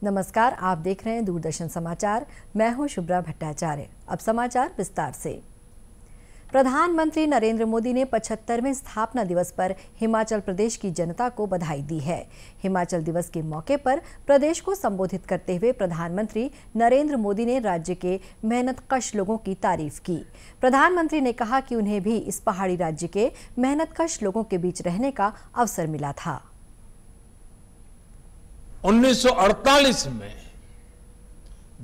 नमस्कार, आप देख रहे हैं दूरदर्शन समाचार। मैं हूं शुभ्रा भट्टाचार्य। अब समाचार विस्तार से। प्रधानमंत्री नरेंद्र मोदी ने 75वें स्थापना दिवस पर हिमाचल प्रदेश की जनता को बधाई दी है। हिमाचल दिवस के मौके पर प्रदेश को संबोधित करते हुए प्रधानमंत्री नरेंद्र मोदी ने राज्य के मेहनतकश लोगों की तारीफ की। प्रधानमंत्री ने कहा कि उन्हें भी इस पहाड़ी राज्य के मेहनतकश लोगों के बीच रहने का अवसर मिला था। 1948 में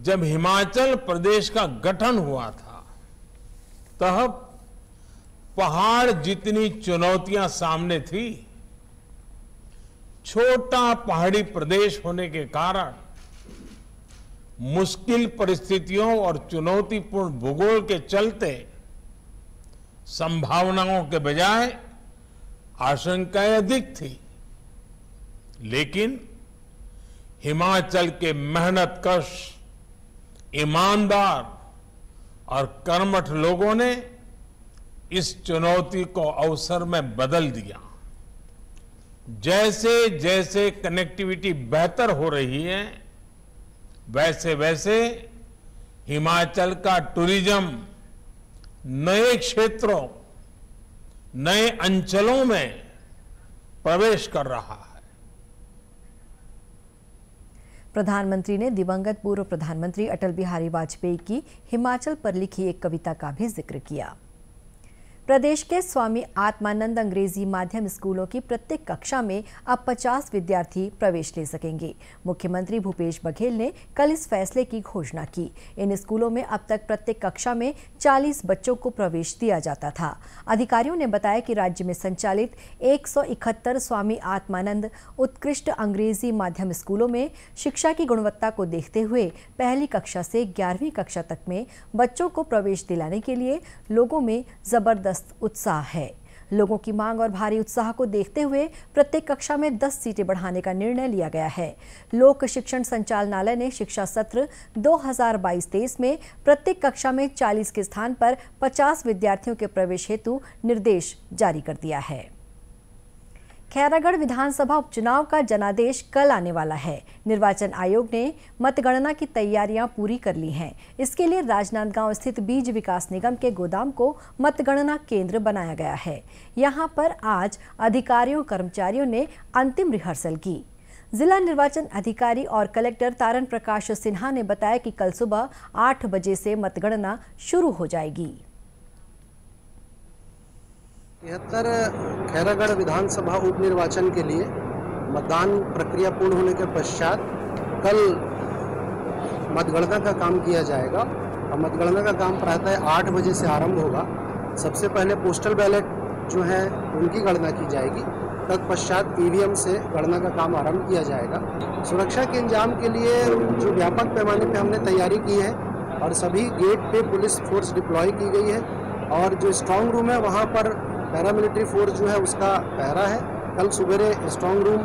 जब हिमाचल प्रदेश का गठन हुआ था, तब पहाड़ जितनी चुनौतियां सामने थी, छोटा पहाड़ी प्रदेश होने के कारण मुश्किल परिस्थितियों और चुनौतीपूर्ण भूगोल के चलते संभावनाओं के बजाय आशंकाएं अधिक थी। लेकिन हिमाचल के मेहनतकश, ईमानदार और कर्मठ लोगों ने इस चुनौती को अवसर में बदल दिया। जैसे जैसे कनेक्टिविटी बेहतर हो रही है, वैसे वैसे हिमाचल का टूरिज्म नए क्षेत्रों, नए अंचलों में प्रवेश कर रहा है। प्रधानमंत्री ने दिवंगत पूर्व प्रधानमंत्री अटल बिहारी वाजपेयी की हिमाचल पर लिखी एक कविता का भी जिक्र किया। प्रदेश के स्वामी आत्मानंद अंग्रेजी माध्यम स्कूलों की प्रत्येक कक्षा में अब 50 विद्यार्थी प्रवेश ले सकेंगे। मुख्यमंत्री भूपेश बघेल ने कल इस फैसले की घोषणा की। इन स्कूलों में अब तक प्रत्येक कक्षा में 40 बच्चों को प्रवेश दिया जाता था। अधिकारियों ने बताया कि राज्य में संचालित 171 स्वामी आत्मानंद उत्कृष्ट अंग्रेजी माध्यम स्कूलों में शिक्षा की गुणवत्ता को देखते हुए पहली कक्षा से 11वीं कक्षा तक में बच्चों को प्रवेश दिलाने के लिए लोगों में जबरदस्त उत्साह है। लोगों की मांग और भारी उत्साह को देखते हुए प्रत्येक कक्षा में 10 सीटें बढ़ाने का निर्णय लिया गया है। लोक शिक्षण संचालनालय ने शिक्षा सत्र 2022-23 में प्रत्येक कक्षा में 40 के स्थान पर 50 विद्यार्थियों के प्रवेश हेतु निर्देश जारी कर दिया है। खैरागढ़ विधानसभा उपचुनाव का जनादेश कल आने वाला है। निर्वाचन आयोग ने मतगणना की तैयारियां पूरी कर ली हैं। इसके लिए राजनांदगांव स्थित बीज विकास निगम के गोदाम को मतगणना केंद्र बनाया गया है। यहां पर आज अधिकारियों कर्मचारियों ने अंतिम रिहर्सल की। जिला निर्वाचन अधिकारी और कलेक्टर तारण प्रकाश सिन्हा ने बताया कि कल सुबह 8 बजे से मतगणना शुरू हो जाएगी। 73 खैरागढ़ विधानसभा उप निर्वाचन के लिए मतदान प्रक्रिया पूर्ण होने के पश्चात कल मतगणना का काम किया जाएगा और मतगणना का काम प्रातः 8 बजे से आरंभ होगा। सबसे पहले पोस्टल बैलेट जो है उनकी गणना की जाएगी, तत्पश्चात ईवीएम से गणना का काम आरंभ किया जाएगा। सुरक्षा के इंतजाम के लिए जो व्यापक पैमाने पर हमने तैयारी की है और सभी गेट पे पुलिस फोर्स डिप्लॉय की गई है और जो स्ट्रांग रूम है वहाँ पर पैरामिलिट्री फोर्स जो है उसका पहरा है। कल सुबह स्ट्रांग रूम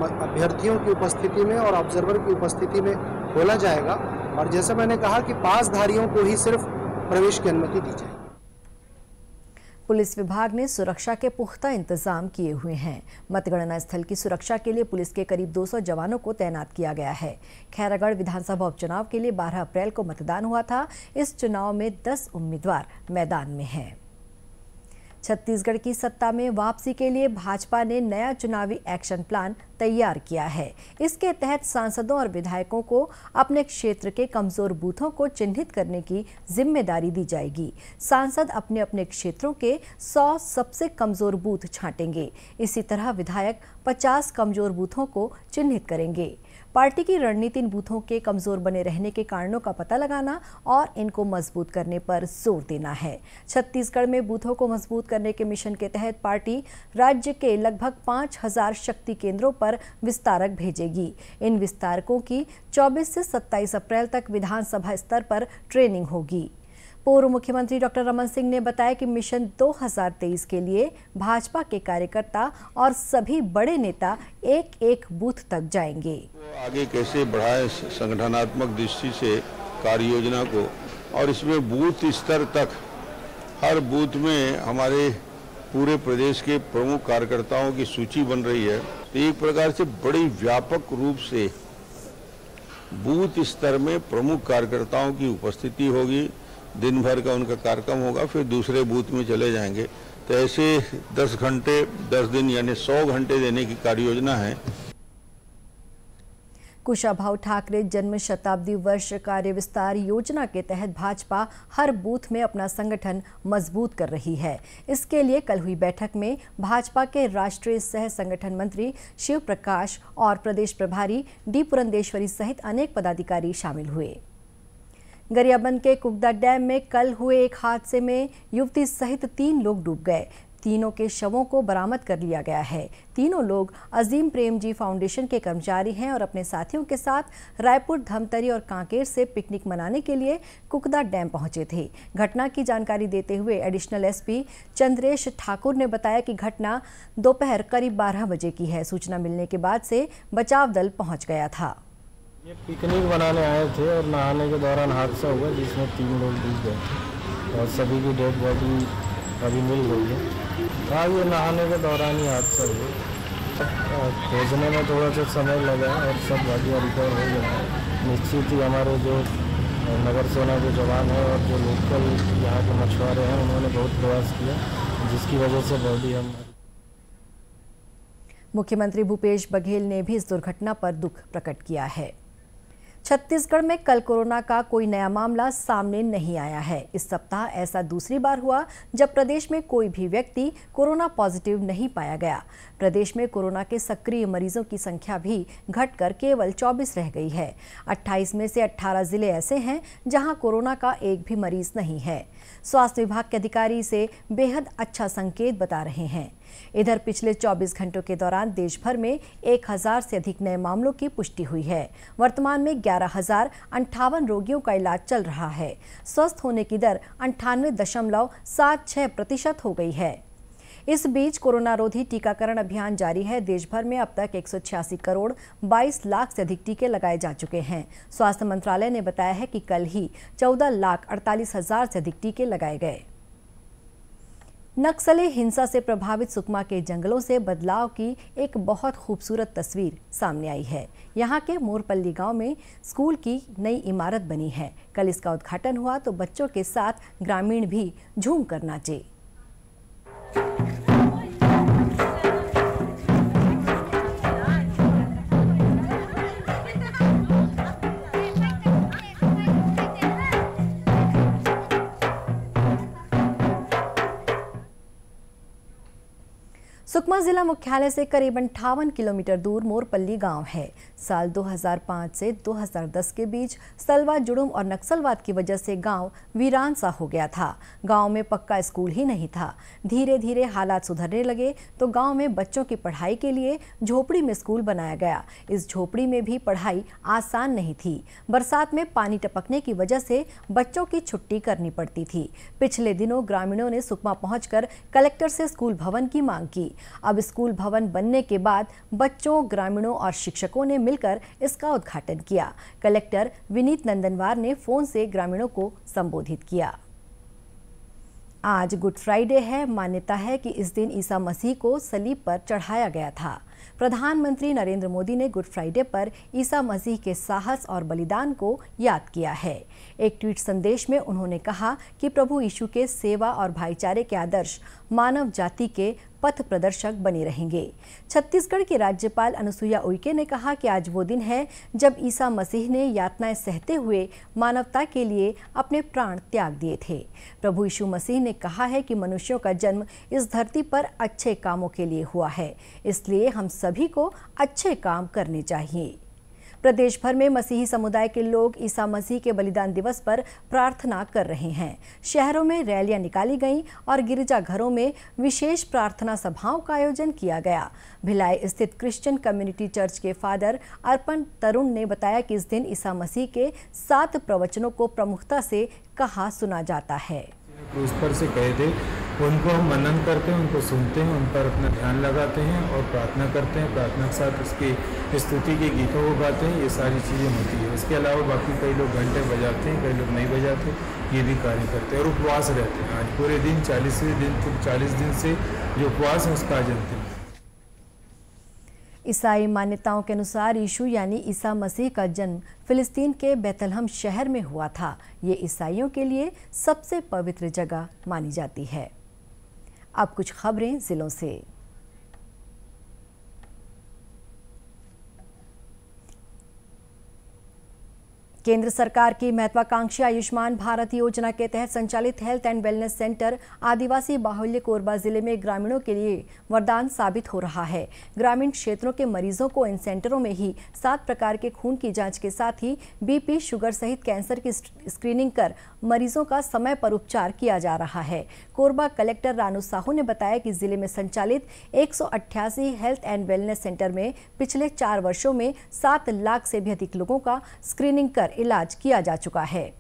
अभ्यर्थियों की उपस्थिति में और ऑब्जर्वर की उपस्थिति में खोला जाएगा और जैसे मैंने कहा कि पासधारियों को ही सिर्फ प्रवेश की अनुमति दी जाएगी। पुलिस विभाग ने सुरक्षा के पुख्ता इंतजाम किए हुए हैं। मतगणना स्थल की सुरक्षा के लिए पुलिस के करीब 200 जवानों को तैनात किया गया है। खैरागढ़ विधानसभा उपचुनाव के लिए 12 अप्रैल को मतदान हुआ था। इस चुनाव में 10 उम्मीदवार मैदान में हैं। छत्तीसगढ़ की सत्ता में वापसी के लिए भाजपा ने नया चुनावी एक्शन प्लान तैयार किया है। इसके तहत सांसदों और विधायकों को अपने क्षेत्र के कमजोर बूथों को चिन्हित करने की जिम्मेदारी दी जाएगी। सांसद अपने अपने क्षेत्रों के 100 सबसे कमजोर बूथ छांटेंगे। इसी तरह विधायक 50 कमजोर बूथों को चिन्हित करेंगे। पार्टी की रणनीति इन बूथों के कमजोर बने रहने के कारणों का पता लगाना और इनको मजबूत करने पर जोर देना है। छत्तीसगढ़ में बूथों को मजबूत करने के मिशन के तहत पार्टी राज्य के लगभग 5000 शक्ति केंद्रों पर विस्तारक भेजेगी। इन विस्तारकों की 24 से 27 अप्रैल तक विधानसभा स्तर पर ट्रेनिंग होगी। पूर्व मुख्यमंत्री डॉक्टर रमन सिंह ने बताया कि मिशन 2023 के लिए भाजपा के कार्यकर्ता और सभी बड़े नेता एक-एक बूथ तक जाएंगे। आगे कैसे बढ़ाए संगठनात्मक दृष्टि से कार्य योजना को, और इसमें बूथ स्तर तक हर बूथ में हमारे पूरे प्रदेश के प्रमुख कार्यकर्ताओं की सूची बन रही है। तो एक प्रकार से बड़ी व्यापक रूप से बूथ स्तर में प्रमुख कार्यकर्ताओं की उपस्थिति होगी, दिन भर का उनका कार्यक्रम होगा, फिर दूसरे बूथ में चले जाएंगे। तो ऐसे 10 घंटे 10 दिन यानी 100 घंटे देने की कार्य योजना है। कुशाभाऊ ठाकरे जन्म शताब्दी वर्ष कार्य विस्तार योजना के तहत भाजपा हर बूथ में अपना संगठन मजबूत कर रही है। इसके लिए कल हुई बैठक में भाजपा के राष्ट्रीय सह संगठन मंत्री शिव प्रकाश और प्रदेश प्रभारी डी पुरंदेश्वरी सहित अनेक पदाधिकारी शामिल हुए। गरियाबंद के कुकदा डैम में कल हुए एक हादसे में युवती सहित 3 लोग डूब गए। तीनों के शवों को बरामद कर लिया गया है। तीनों लोग अजीम प्रेमजी फाउंडेशन के कर्मचारी हैं और अपने साथियों के साथ रायपुर, धमतरी और कांकेर से पिकनिक मनाने के लिए कुकदा डैम पहुंचे थे। घटना की जानकारी देते हुए एडिशनल एसपी चंद्रेश ठाकुर ने बताया कि घटना दोपहर करीब 12 बजे की है। सूचना मिलने के बाद से बचाव दल पहुंच गया था। ये पिकनिक मनाने आए थे और नहाने के दौरान हादसा हुआ जिसमें 3 लोग डूब गए और सभी की डेड बॉडी अभी मिल गई है। हाँ, ये नहाने के दौरान ही हादसा हुआ। खोजने में थोड़ा सा समय लगा और सब बॉडियाँ रिकवर हो गई। निश्चित ही हमारे जो नगर सेना के जवान हैं और जो लोकल यहाँ के मछुआरे हैं उन्होंने बहुत प्रयास किया, जिसकी वजह से बॉडी हम। मुख्यमंत्री भूपेश बघेल ने भी इस दुर्घटना पर दुख प्रकट किया है। छत्तीसगढ़ में कल कोरोना का कोई नया मामला सामने नहीं आया है। इस सप्ताह ऐसा दूसरी बार हुआ जब प्रदेश में कोई भी व्यक्ति कोरोना पॉजिटिव नहीं पाया गया। प्रदेश में कोरोना के सक्रिय मरीजों की संख्या भी घटकर केवल 24 रह गई है। 28 में से 18 जिले ऐसे हैं जहां कोरोना का एक भी मरीज नहीं है। स्वास्थ्य विभाग के अधिकारी इसे बेहद अच्छा संकेत बता रहे हैं। इधर पिछले 24 घंटों के दौरान देश भर में 1000 से अधिक नए मामलों की पुष्टि हुई है। वर्तमान में 11,058 रोगियों का इलाज चल रहा है। स्वस्थ होने की दर 98.76% हो गई है। इस बीच कोरोना रोधी टीकाकरण अभियान जारी है। देश भर में अब तक 186 करोड़ 22 लाख से अधिक टीके लगाए जा चुके हैं। स्वास्थ्य मंत्रालय ने बताया है कि कल ही 14,48,000 से अधिक टीके लगाए गए। नक्सली हिंसा से प्रभावित सुकमा के जंगलों से बदलाव की एक बहुत खूबसूरत तस्वीर सामने आई है। यहाँ के मोरपल्ली गांव में स्कूल की नई इमारत बनी है। कल इसका उद्घाटन हुआ तो बच्चों के साथ ग्रामीण भी झूम कर नाचे। सुकमा जिला मुख्यालय से करीबन 58 किलोमीटर दूर मोरपल्ली गांव है। साल 2005 से 2010 के बीच सलवा जुड़ुम और नक्सलवाद की वजह से गांव वीरान सा हो गया था। गांव में पक्का स्कूल ही नहीं था। धीरे धीरे हालात सुधरने लगे तो गांव में बच्चों की पढ़ाई के लिए झोपड़ी में स्कूल बनाया गया। इस झोपड़ी में भी पढ़ाई आसान नहीं थी। बरसात में पानी टपकने की वजह से बच्चों की छुट्टी करनी पड़ती थी। पिछले दिनों ग्रामीणों ने सुकमा पहुंचकर कलेक्टर से स्कूल भवन की मांग की। अब स्कूल भवन बनने के बाद बच्चों, ग्रामीणों और शिक्षकों ने मिलकर इसका उद्घाटन किया। कलेक्टर विनीत नंदनवार ने फोन से ग्रामीणों को संबोधित किया। आज गुड फ्राइडे है। मान्यता है कि इस दिन ईसा मसीह को सलीब पर चढ़ाया गया था। प्रधानमंत्री नरेंद्र मोदी ने गुड फ्राइडे पर ईसा मसीह के साहस और बलिदान को याद किया है। एक ट्वीट संदेश में उन्होंने कहा कि प्रभु यीशु के सेवा और भाईचारे के आदर्श मानव जाति के पथ प्रदर्शक बने रहेंगे। छत्तीसगढ़ की राज्यपाल अनुसुईया उइके ने कहा कि आज वो दिन है जब ईसा मसीह ने यातनाएं सहते हुए मानवता के लिए अपने प्राण त्याग दिए थे। प्रभु यीशु मसीह ने कहा है कि मनुष्यों का जन्म इस धरती पर अच्छे कामों के लिए हुआ है, इसलिए हम सभी को अच्छे काम करने चाहिए। प्रदेश भर में मसीही समुदाय के लोग ईसा मसीह के बलिदान दिवस पर प्रार्थना कर रहे हैं। शहरों में रैलियां निकाली गईं और गिरजाघरों में विशेष प्रार्थना सभाओं का आयोजन किया गया। भिलाई स्थित क्रिश्चियन कम्युनिटी चर्च के फादर अर्पण तरुण ने बताया कि इस दिन ईसा मसीह के 7 प्रवचनों को प्रमुखता से कहा सुना जाता है। क्रूस पर से कहे थे, उनको हम मनन करते हैं, उनको सुनते हैं, उन पर अपना ध्यान लगाते हैं और प्रार्थना करते हैं। प्रार्थना के साथ उसकी स्तुति के गीतों को गाते हैं। ये सारी चीज़ें होती है। इसके अलावा बाकी कई लोग घंटे बजाते हैं, कई लोग नहीं बजाते, ये भी कार्य करते हैं और उपवास रहते हैं। आज पूरे दिन 40 दिन से जो उपवास है उसका आज अंतिम। ईसाई मान्यताओं के अनुसार यीशु यानी ईसा मसीह का जन्म फिलिस्तीन के बैतलहम शहर में हुआ था। ये ईसाइयों के लिए सबसे पवित्र जगह मानी जाती है। अब कुछ खबरें जिलों से। केंद्र सरकार की महत्वाकांक्षी आयुष्मान भारत योजना के तहत संचालित हेल्थ एंड वेलनेस सेंटर आदिवासी बाहुल्य कोरबा जिले में ग्रामीणों के लिए वरदान साबित हो रहा है। ग्रामीण क्षेत्रों के मरीजों को इन सेंटरों में ही 7 प्रकार के खून की जांच के साथ ही बीपी, शुगर सहित कैंसर की स्क्रीनिंग कर मरीजों का समय पर उपचार किया जा रहा है। कोरबा कलेक्टर रानू साहू ने बताया कि जिले में संचालित 188 हेल्थ एंड वेलनेस सेंटर में पिछले 4 वर्षों में 7 लाख से भी अधिक लोगों का स्क्रीनिंग कर इलाज किया जा चुका है।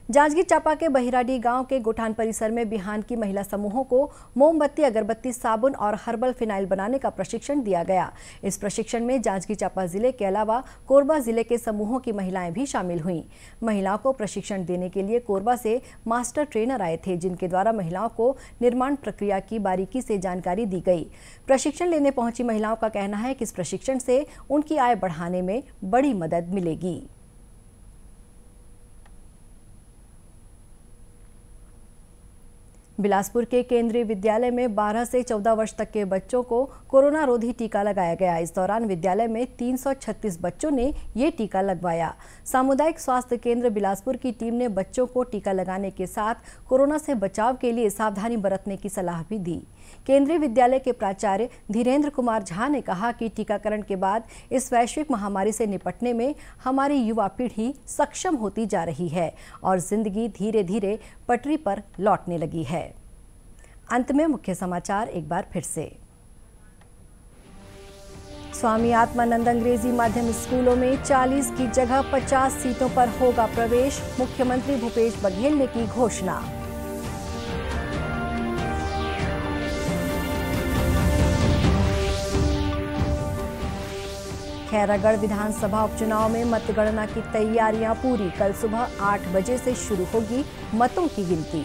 जांजगीर चांपा के बहिराडी गांव के गोठान परिसर में बिहान की महिला समूहों को मोमबत्ती, अगरबत्ती, साबुन और हर्बल फिनाइल बनाने का प्रशिक्षण दिया गया। इस प्रशिक्षण में जांजगीर चांपा जिले के अलावा कोरबा जिले के समूहों की महिलाएं भी शामिल हुईं। महिलाओं को प्रशिक्षण देने के लिए कोरबा से मास्टर ट्रेनर आए थे, जिनके द्वारा महिलाओं को निर्माण प्रक्रिया की बारीकी से जानकारी दी गई। प्रशिक्षण लेने पहुंची महिलाओं का कहना है कि इस प्रशिक्षण से उनकी आय बढ़ाने में बड़ी मदद मिलेगी। बिलासपुर के केंद्रीय विद्यालय में 12 से 14 वर्ष तक के बच्चों को कोरोना रोधी टीका लगाया गया। इस दौरान विद्यालय में 336 बच्चों ने ये टीका लगवाया। सामुदायिक स्वास्थ्य केंद्र बिलासपुर की टीम ने बच्चों को टीका लगाने के साथ कोरोना से बचाव के लिए सावधानी बरतने की सलाह भी दी। केंद्रीय विद्यालय के प्राचार्य धीरेन्द्र कुमार झा ने कहा कि टीकाकरण के बाद इस वैश्विक महामारी से निपटने में हमारी युवा पीढ़ी सक्षम होती जा रही है और जिंदगी धीरे धीरे पटरी पर लौटने लगी है। अंत में मुख्य समाचार एक बार फिर से। स्वामी आत्मानंद अंग्रेजी माध्यम स्कूलों में 40 की जगह 50 सीटों पर होगा प्रवेश, मुख्यमंत्री भूपेश बघेल ने की घोषणा। खैरागढ़ विधानसभा उपचुनाव में मतगणना की तैयारियां पूरी। कल सुबह 8 बजे से शुरू होगी मतों की गिनती।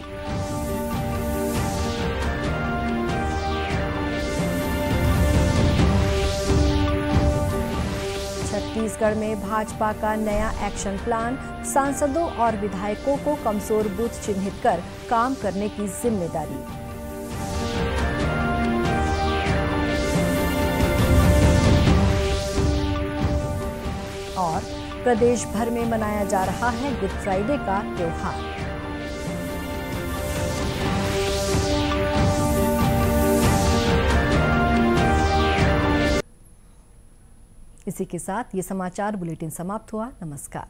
छत्तीसगढ़ में भाजपा का नया एक्शन प्लान, सांसदों और विधायकों को कमजोर बूथ चिन्हित कर काम करने की जिम्मेदारी। और प्रदेश भर में मनाया जा रहा है गुड फ्राइडे का त्योहार। इसी के साथ ये समाचार बुलेटिन समाप्त हुआ। नमस्कार।